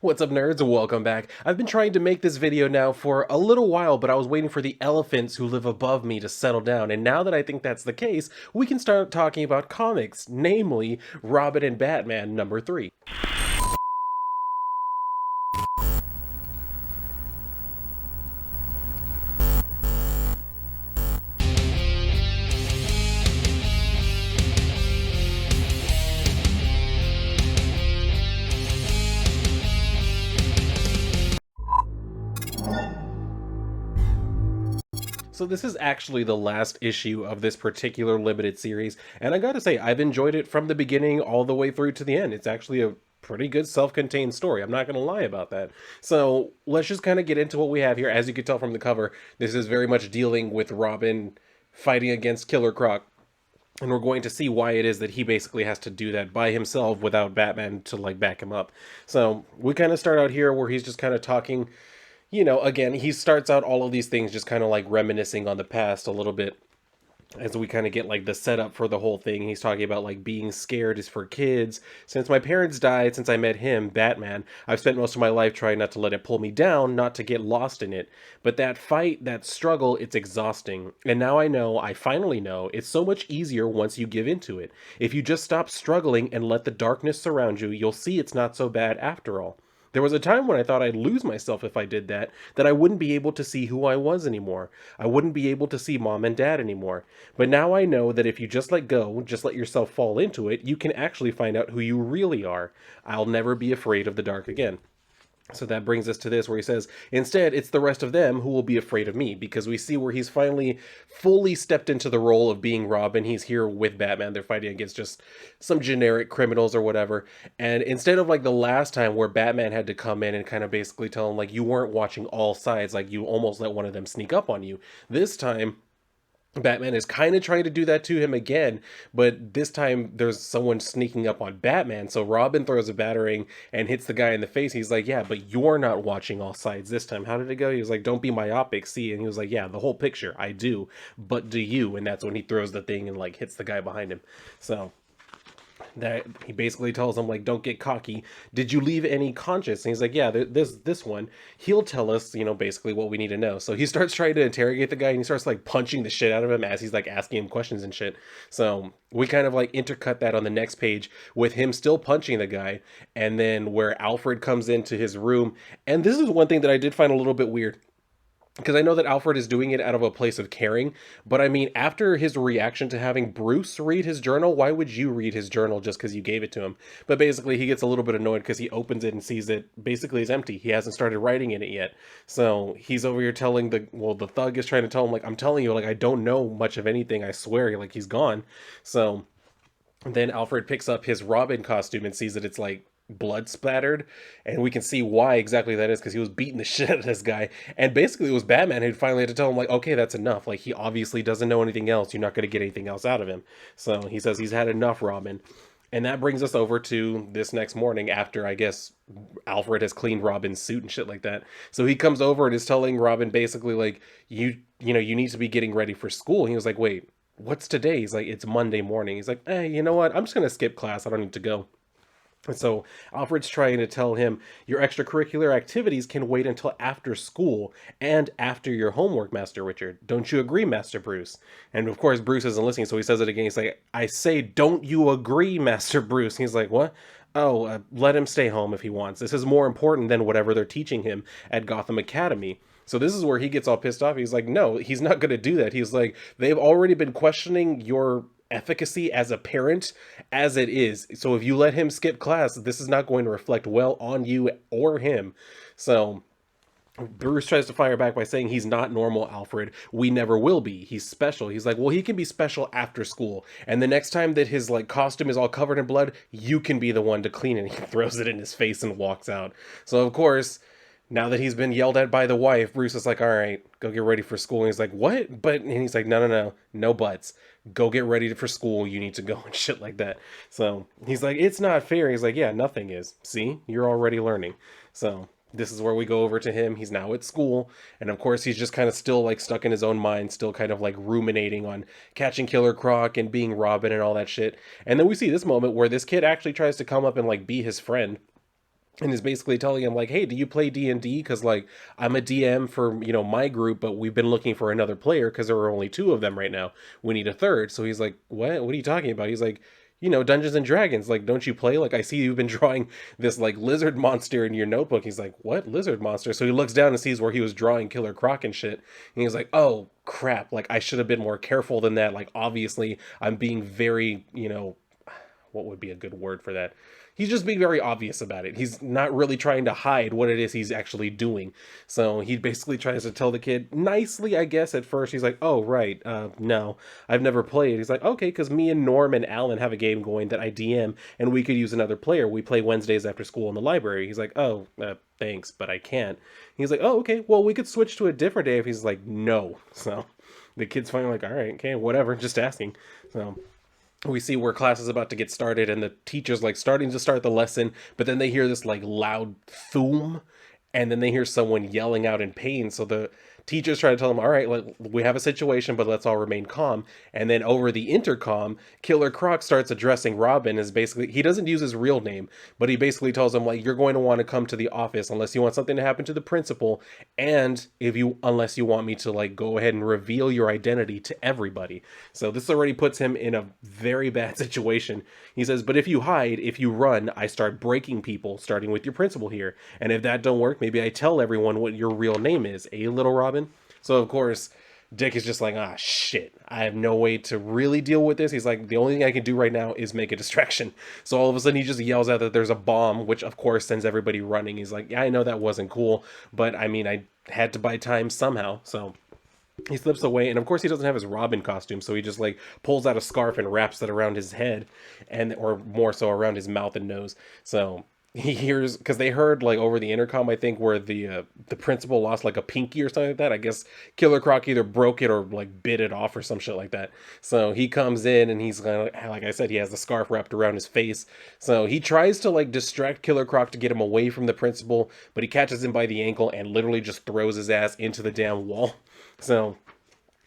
What's up, nerds, and welcome back. I've been trying to make this video now for a little while, but I was waiting for the elephants who live above me to settle down, and now that I think that's the case, we can start talking about comics, namely Robin and Batman number 3. So this is actually the last issue of this particular limited series, and I gotta say, I've enjoyed it from the beginning all the way through to the end. It's actually a pretty good self-contained story. I'm not gonna lie about that. So let's just kind of get into what we have here. As you can tell from the cover, this is very much dealing with Robin fighting against Killer Croc. And we're going to see why it is that he basically has to do that by himself without Batman to like back him up. So we kind of start out here where he's just kind of talking, again, he starts out all of these things just kind of like reminiscing on the past a little bit as we kind of get like the setup for the whole thing. He's talking about like being scared is for kids. Since my parents died, since I met him, Batman, I've spent most of my life trying not to let it pull me down, not to get lost in it. But that fight, that struggle, it's exhausting. And now I finally know, it's so much easier once you give into it. If you just stop struggling and let the darkness surround you, you'll see it's not so bad after all. There was a time when I thought I'd lose myself if I did that, that I wouldn't be able to see who I was anymore. I wouldn't be able to see mom and dad anymore. But now I know that if you just let go, just let yourself fall into it, you can actually find out who you really are. I'll never be afraid of the dark again. So that brings us to this where he says, instead, it's the rest of them who will be afraid of me, because we see where he's finally fully stepped into the role of being Robin. He's here with Batman. They're fighting against just some generic criminals or whatever. And instead of like the last time where Batman had to come in and kind of basically tell him like you weren't watching all sides, like you almost let one of them sneak up on you, this time Batman is kind of trying to do that to him again, but this time there's someone sneaking up on Batman. So Robin throws a battering and hits the guy in the face. He's like, "Yeah, but you're not watching all sides this time." How did it go? He was like, "Don't be myopic, see." And he was like, "Yeah, the whole picture, I do, but do you?" And that's when he throws the thing and like hits the guy behind him. So that he basically tells him like, don't get cocky, did you leave any conscious? And he's like, yeah, this one, he'll tell us, basically what we need to know. So he starts trying to interrogate the guy, and he starts like punching the shit out of him as he's like asking him questions and shit. So we kind of like intercut that on the next page with him still punching the guy, and then where Alfred comes into his room. And this is one thing that I did find a little bit weird, because I know that Alfred is doing it out of a place of caring, but I mean, after his reaction to having Bruce read his journal, why would you read his journal just because you gave it to him? But basically, he gets a little bit annoyed because he opens it and sees it basically is empty. He hasn't started writing in it yet. So he's over here telling the thug is trying to tell him, like, I'm telling you, like, I don't know much of anything, I swear, like, he's gone. So then Alfred picks up his Robin costume and sees that it's like blood splattered, and we can see why exactly that is, because he was beating the shit out of this guy, and basically it was Batman who finally had to tell him like, okay, that's enough, like he obviously doesn't know anything else, you're not going to get anything else out of him. So he says he's had enough, Robin. And that brings us over to this next morning after, I guess, Alfred has cleaned Robin's suit and shit like that. So he comes over and is telling Robin basically like, you need to be getting ready for school. And he was like, wait, what's today? He's like, it's Monday morning. He's like, hey, you know what, I'm just gonna skip class, I don't need to go. And so Alfred's trying to tell him your extracurricular activities can wait until after school and after your homework, Master Richard. Don't you agree, Master Bruce? And of course, Bruce isn't listening, so he says it again. He's like, I say, don't you agree, Master Bruce? And he's like, what? Oh, let him stay home if he wants. This is more important than whatever they're teaching him at Gotham Academy. So this is where he gets all pissed off. He's like, no, he's not going to do that. He's like, they've already been questioning your efficacy as a parent as it is. So if you let him skip class, this is not going to reflect well on you or him. So Bruce tries to fire back by saying he's not normal, Alfred. We never will be. He's special. He's like, well, he can be special after school. And the next time that his like costume is all covered in blood, you can be the one to clean it. He throws it in his face and walks out. So of course, now that he's been yelled at by the wife, Bruce is like, all right, go get ready for school. And he's like, what? And he's like, no, no buts. Go get ready for school. You need to go and shit like that. So he's like, it's not fair. He's like, yeah, nothing is. See, you're already learning. So this is where we go over to him. He's now at school. And of course, he's just kind of still like stuck in his own mind, still kind of like ruminating on catching Killer Croc and being Robin and all that shit. And then we see this moment where this kid actually tries to come up and like be his friend. and is basically telling him like, hey, do you play D&D? Because like I'm a DM for my group, but we've been looking for another player because there are only two of them right now. We need a third. So he's like, what are you talking about? He's like, Dungeons and Dragons, like, don't you play? Like, I see you've been drawing this like lizard monster in your notebook. He's like, what lizard monster? So he looks down and sees where he was drawing Killer Croc and shit, and he's like, oh crap, like I should have been more careful than that. Like obviously I'm being very, what would be a good word for that? He's just being very obvious about it. He's not really trying to hide what it is he's actually doing. So he basically tries to tell the kid nicely, I guess, at first. He's like, oh, right, no, I've never played. He's like, okay, because me and Norm and Alan have a game going that I DM, and we could use another player. We play Wednesdays after school in the library. He's like, oh, thanks, but I can't. He's like, oh, okay, well, we could switch to a different day if he's like, no. So the kid's finally like, all right, okay, whatever, just asking. So we see where class is about to get started and the teacher's like starting to start the lesson, but then they hear this like loud thoom, and then they hear someone yelling out in pain. So the teacher's trying to tell them, all right, like, we have a situation, but let's all remain calm. And then over the intercom, Killer Croc starts addressing Robin. Is basically, he doesn't use his real name, but he basically tells him like, you're going to want to come to the office unless you want something to happen to the principal, and unless you want me to like go ahead and reveal your identity to everybody. So this already puts him in a very bad situation. He says, but if you hide, if you run, I start breaking people, starting with your principal here. And if that don't work, maybe I tell everyone what your real name is, eh, little Robin? So of course, Dick is just like, ah, shit, I have no way to really deal with this. He's like, the only thing I can do right now is make a distraction. So all of a sudden he just yells out that there's a bomb, which of course sends everybody running. He's like, yeah, I know that wasn't cool, but I mean, I had to buy time somehow. So he slips away, and of course he doesn't have his Robin costume, so he just like pulls out a scarf and wraps it around his head, and or more so around his mouth and nose. So he hears, because they heard like over the intercom, I think, where the principal lost like a pinky or something like that. I guess Killer Croc either broke it or like bit it off or some shit like that. So he comes in and he's like I said, he has the scarf wrapped around his face. So he tries to like distract Killer Croc to get him away from the principal, but he catches him by the ankle and literally just throws his ass into the damn wall. So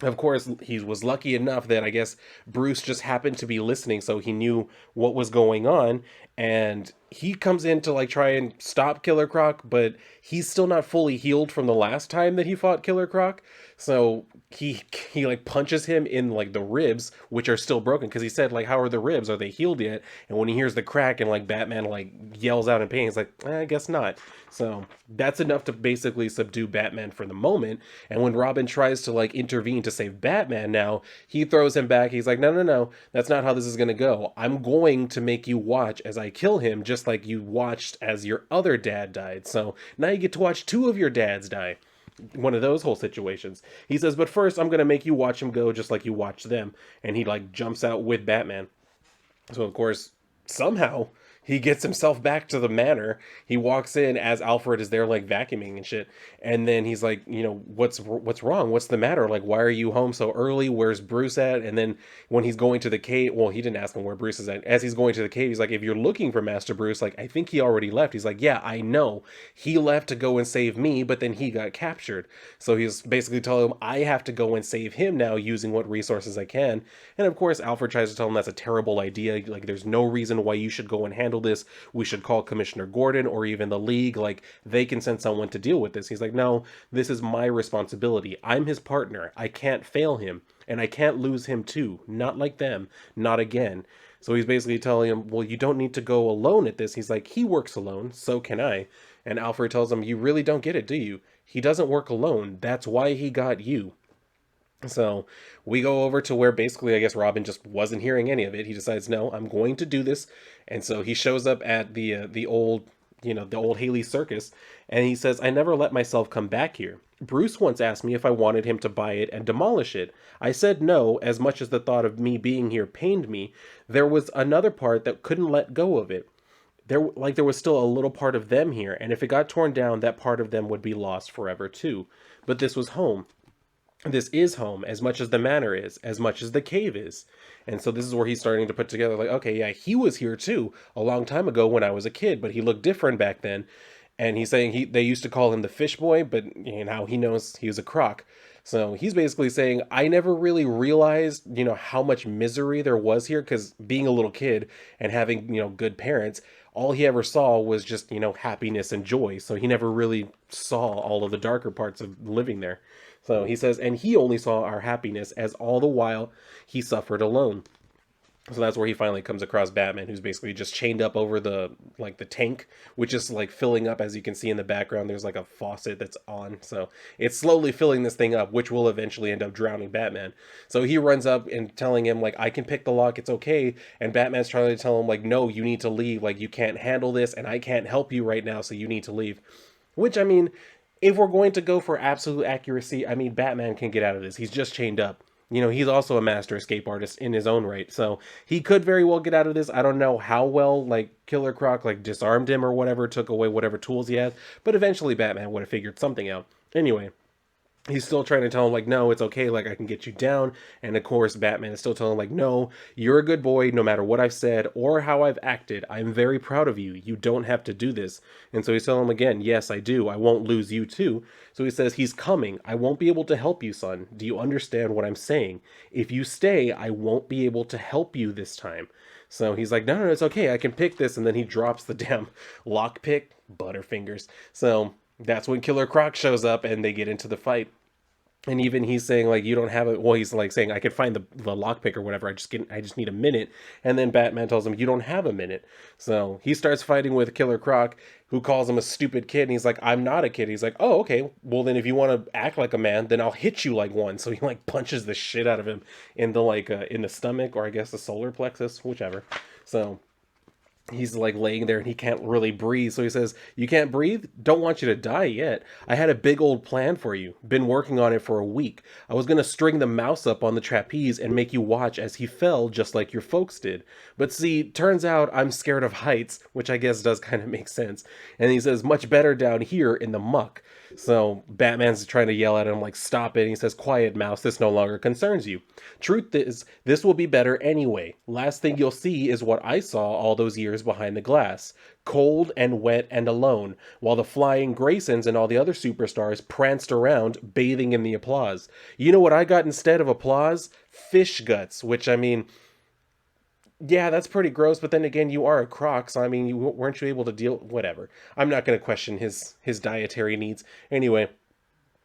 of course, he was lucky enough that I guess Bruce just happened to be listening, so he knew what was going on. And he comes in to like try and stop Killer Croc, but he's still not fully healed from the last time that he fought Killer Croc. So he like punches him in like the ribs, which are still broken, because he said like, how are the ribs? Are they healed yet? And when he hears the crack and like Batman like yells out in pain, he's like, I guess not. So that's enough to basically subdue Batman for the moment. And when Robin tries to like intervene to save Batman now, he throws him back. He's like, no, no, no, that's not how this is going to go. I'm going to make you watch as I kill him, just like you watched as your other dad died. So now you get to watch two of your dads die. One of those whole situations. He says, but first I'm going to make you watch him go just like you watched them. And he like jumps out with Batman. So of course, somehow he gets himself back to the manor. He walks in as Alfred is there like vacuuming and shit. And then he's like, what's wrong? What's the matter? Like, why are you home so early? Where's Bruce at? And then when he's going to the cave, well, he didn't ask him where Bruce is at. As he's going to the cave, he's like, if you're looking for Master Bruce, like, I think he already left. He's like, yeah, I know. He left to go and save me, but then he got captured. So he's basically telling him, I have to go and save him now using what resources I can. And of course, Alfred tries to tell him that's a terrible idea. Like, there's no reason why you should go and handle this. We should call Commissioner Gordon or even the League. Like, they can send someone to deal with this. He's like, no, this is my responsibility. I'm his partner. I can't fail him, and I can't lose him too. Not like them. Not again. So he's basically telling him, well, you don't need to go alone at this. He's like, he works alone, so can I. And Alfred tells him, you really don't get it, do you? He doesn't work alone. That's why he got you. So we go over to where basically, I guess Robin just wasn't hearing any of it. He decides, no, I'm going to do this. And so he shows up at the old, the old Haley Circus, and he says, I never let myself come back here. Bruce once asked me if I wanted him to buy it and demolish it. I said no, as much as the thought of me being here pained me. There was another part that couldn't let go of it. There was still a little part of them here, and if it got torn down, that part of them would be lost forever too. But this was home. This is home, as much as the manor is, as much as the cave is. And so this is where he's starting to put together, like, okay, yeah, he was here too a long time ago when I was a kid, but he looked different back then. And he's saying they used to call him the fish boy, but now he knows he was a croc. So he's basically saying, I never really realized, how much misery there was here, because being a little kid and having, good parents, all he ever saw was just, happiness and joy. So he never really saw all of the darker parts of living there. So he says, and he only saw our happiness as all the while he suffered alone. So that's where he finally comes across Batman, who's basically just chained up over the tank, which is like filling up. As you can see in the background, there's like a faucet that's on, so it's slowly filling this thing up, which will eventually end up drowning Batman. So he runs up and telling him like, I can pick the lock, it's okay. And Batman's trying to tell him like, no, you need to leave, like you can't handle this, and I can't help you right now, so you need to leave. Which, I mean, if we're going to go for absolute accuracy, I mean, Batman can get out of this. He's just chained up. He's also a master escape artist in his own right. So he could very well get out of this. I don't know how well, like, Killer Croc, like, disarmed him or whatever, took away whatever tools he had. But eventually Batman would have figured something out. Anyway, he's still trying to tell him like, no, it's okay, like I can get you down. And of course Batman is still telling him like, no, you're a good boy, no matter what I've said or how I've acted. I'm very proud of you, you don't have to do this. And so he's telling him again, yes, I do, I won't lose you too. So he says, he's coming, I won't be able to help you, son. Do you understand what I'm saying? If you stay, I won't be able to help you this time. So he's like, no, it's okay, I can pick this. And then he drops the damn lockpick, Butterfingers. So that's when Killer Croc shows up and they get into the fight. And even he's saying like, you don't have it. Well, he's like saying, I could find the lockpick or whatever. I just need a minute. And then Batman tells him, you don't have a minute. So he starts fighting with Killer Croc, who calls him a stupid kid. And he's like, I'm not a kid. He's like, oh, okay. Well, then if you want to act like a man, then I'll hit you like one. So he like punches the shit out of him in the in the stomach, or I guess the solar plexus, whichever. So he's like laying there and he can't really breathe. So he says, you can't breathe? Don't want you to die yet. I had a big old plan for you. Been working on it for a week. I was going to string the mouse up on the trapeze and make you watch as he fell, just like your folks did. But see, turns out I'm scared of heights, which I guess does kind of make sense. And he says, much better down here in the muck. So Batman's trying to yell at him like, stop it. And he says, quiet, mouse, this no longer concerns you. Truth is, this will be better anyway. Last thing you'll see is what I saw all those years behind the glass. Cold and wet and alone, while the flying Graysons and all the other superstars pranced around, bathing in the applause. You know what I got instead of applause? Fish guts, which, I mean, yeah, that's pretty gross, but then again, you are a croc, so I mean, weren't you able to deal, whatever. I'm not going to question his dietary needs. Anyway,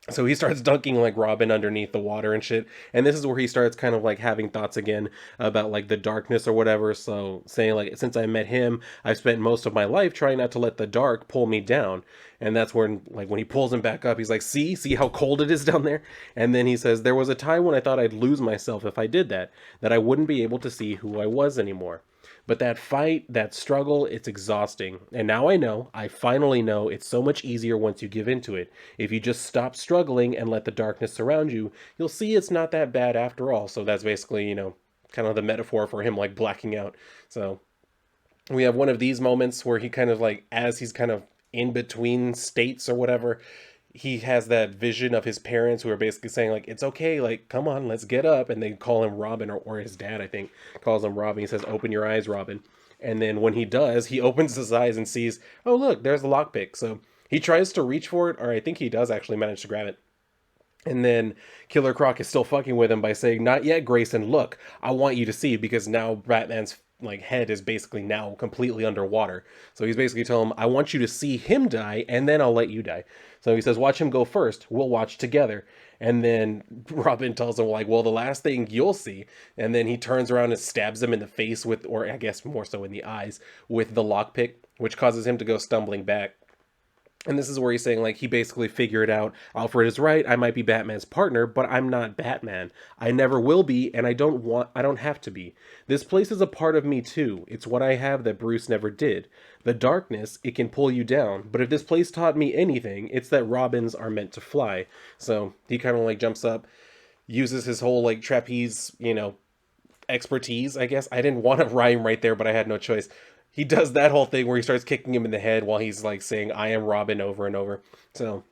so he starts dunking like Robin underneath the water and shit. And this is where he starts kind of like having thoughts again about like the darkness or whatever. So saying like, since I met him, I've spent most of my life trying not to let the dark pull me down. And that's when like when he pulls him back up, he's like, see how cold it is down there? And then he says, there was a time when I thought I'd lose myself if I did that I wouldn't be able to see who I was anymore. But that fight, that struggle, it's exhausting. And now I finally know it's so much easier once you give into it. If you just stop struggling and let the darkness surround you, you'll see it's not that bad after all. So that's basically, kind of the metaphor for him like blacking out. So we have one of these moments where he kind of like, as he's kind of in between states or whatever, he has that vision of his parents who are basically saying like, it's okay, like, come on, let's get up. And they call him Robin, or his dad, I think, calls him Robin. He says, open your eyes, Robin. And then when he does, he opens his eyes and sees, oh, look, there's the lockpick. So he tries to reach for it, or I think he does actually manage to grab it. And then Killer Croc is still fucking with him by saying, not yet, Grayson, look, I want you to see, because now Batman's like head is basically now completely underwater. So he's basically telling him, I want you to see him die, and then I'll let you die. So he says, watch him go first. We'll watch together. And then Robin tells him like, well, the last thing you'll see. And then he turns around and stabs him in the face with, or I guess more so in the eyes, with the lockpick, which causes him to go stumbling back. And this is where he's saying, like, he basically figured out, Alfred is right, I might be Batman's partner, but I'm not Batman. I never will be, and I don't have to be. This place is a part of me, too. It's what I have that Bruce never did. The darkness, it can pull you down, but if this place taught me anything, it's that robins are meant to fly. So he kind of, like, jumps up, uses his whole, like, trapeze, expertise, I guess. I didn't want to rhyme right there, but I had no choice. He does that whole thing where he starts kicking him in the head while he's like saying, I am Robin over and over. So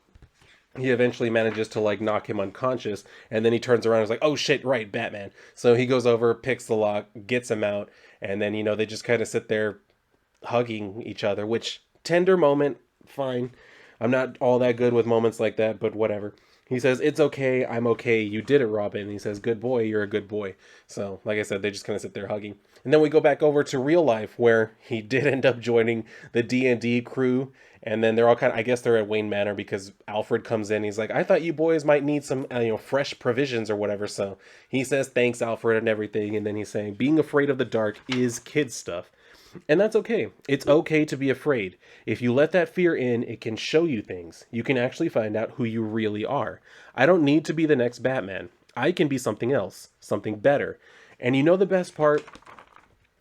he eventually manages to like knock him unconscious. And then he turns around and is like, oh shit, right, Batman. So he goes over, picks the lock, gets him out. And then, they just kind of sit there hugging each other, which tender moment, fine. I'm not all that good with moments like that, but whatever. He says, "It's okay. I'm okay. You did it, Robin." And he says, "Good boy. You're a good boy." So, like I said, they just kind of sit there hugging. And then we go back over to real life where he did end up joining the D&D crew. And then they're all kind of, I guess they're at Wayne Manor because Alfred comes in. He's like, "I thought you boys might need some, fresh provisions or whatever." So he says, "Thanks, Alfred," and everything. And then he's saying, "Being afraid of the dark is kid stuff." And that's okay. It's okay to be afraid. If you let that fear in, it can show you things. You can actually find out who you really are. I don't need to be the next Batman. I can be something else, something better. And you know the best part?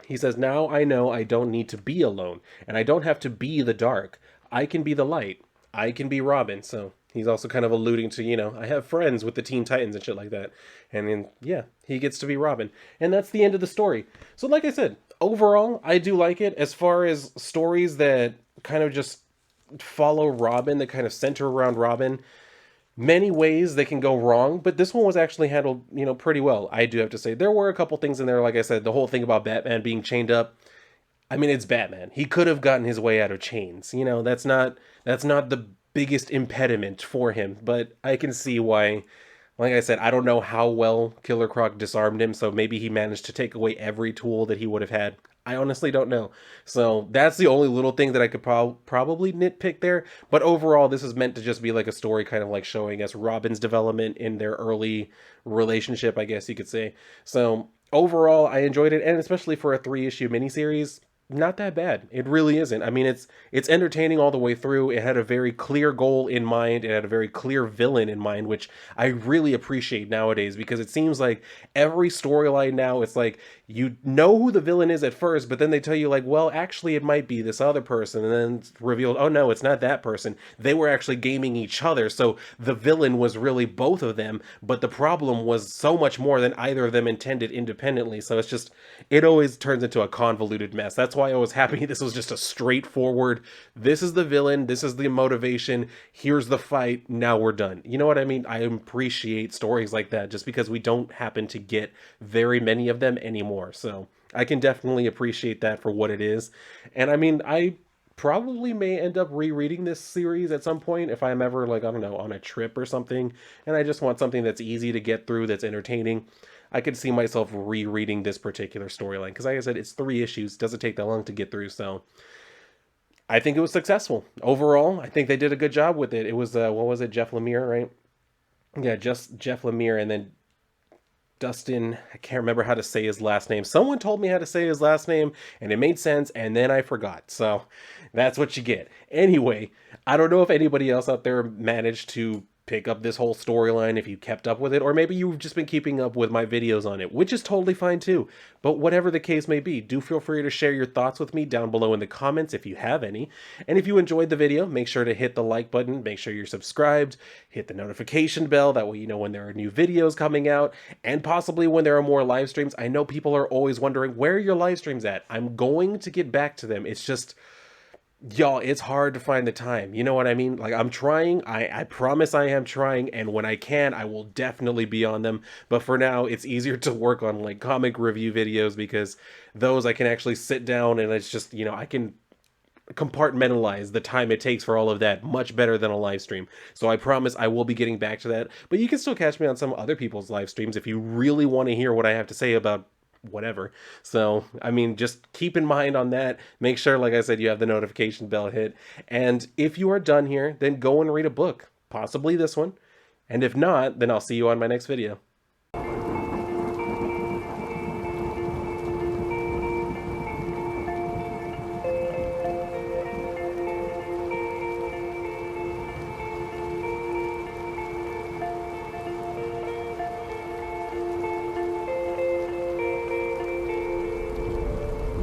He says, "Now I know I don't need to be alone, and I don't have to be the dark. I can be the light. I can be Robin." So he's also kind of alluding to, I have friends with the Teen Titans and shit like that. And then, yeah, he gets to be Robin. And that's the end of the story. So like I said, overall, I do like it. As far as stories that kind of just follow Robin, that kind of center around Robin, many ways they can go wrong, but this one was actually handled, pretty well. I do have to say there were a couple things in there. Like I said, the whole thing about Batman being chained up. I mean, it's Batman. He could have gotten his way out of chains. That's not the biggest impediment for him, but I can see why. Like I said, I don't know how well Killer Croc disarmed him, so maybe he managed to take away every tool that he would have had. I honestly don't know. So that's the only little thing that I could probably nitpick there. But overall, this is meant to just be like a story kind of like showing us Robin's development in their early relationship, I guess you could say. So overall, I enjoyed it, and especially for a 3-issue miniseries, not that bad. It really isn't. I mean, it's entertaining all the way through. It had a very clear goal in mind. It had a very clear villain in mind, which I really appreciate nowadays because it seems like every storyline now, it's like you know who the villain is at first, but then they tell you like, well, actually it might be this other person, and then it's revealed, oh no, it's not that person. They were actually gaming each other. So the villain was really both of them, but the problem was so much more than either of them intended independently. So it's just, it always turns into a convoluted mess. That's why I was happy this was just a straightforward, this is the villain, this is the motivation, here's the fight, now we're done. You know what I mean? I appreciate stories like that just because we don't happen to get very many of them anymore. So I can definitely appreciate that for what it is. And I mean, I probably may end up rereading this series at some point if I'm ever, like, I don't know, on a trip or something, and I just want something that's easy to get through, that's entertaining. I could see myself rereading this particular storyline because, like I said, it's 3 issues, doesn't take that long to get through. So I think it was successful overall. I think they did a good job with it. It was what was it, Jeff Lemire, right? Yeah, just Jeff Lemire, and then Dustin, I can't remember how to say his last name. Someone told me how to say his last name and it made sense, and then I forgot. So that's what you get. Anyway, I don't know if anybody else out there managed to pick up this whole storyline, if you kept up with it, or maybe you've just been keeping up with my videos on it, which is totally fine too. But whatever the case may be, do feel free to share your thoughts with me down below in the comments if you have any. And if you enjoyed the video, make sure to hit the like button, make sure you're subscribed, hit the notification bell, that way you know when there are new videos coming out, and possibly when there are more live streams. I know people are always wondering, where are your live streams at? I'm going to get back to them. It's just, y'all, it's hard to find the time. You know what I mean? Like, I'm trying. I promise I am trying, and when I can, I will definitely be on them. But for now, it's easier to work on like comic review videos because those I can actually sit down and it's just, I can compartmentalize the time it takes for all of that much better than a live stream. So I promise I will be getting back to that. But you can still catch me on some other people's live streams if you really want to hear what I have to say about whatever. So, I mean, just keep in mind on that. Make sure, like I said, you have the notification bell hit. And if you are done here, then go and read a book, possibly this one. And if not, then I'll see you on my next video.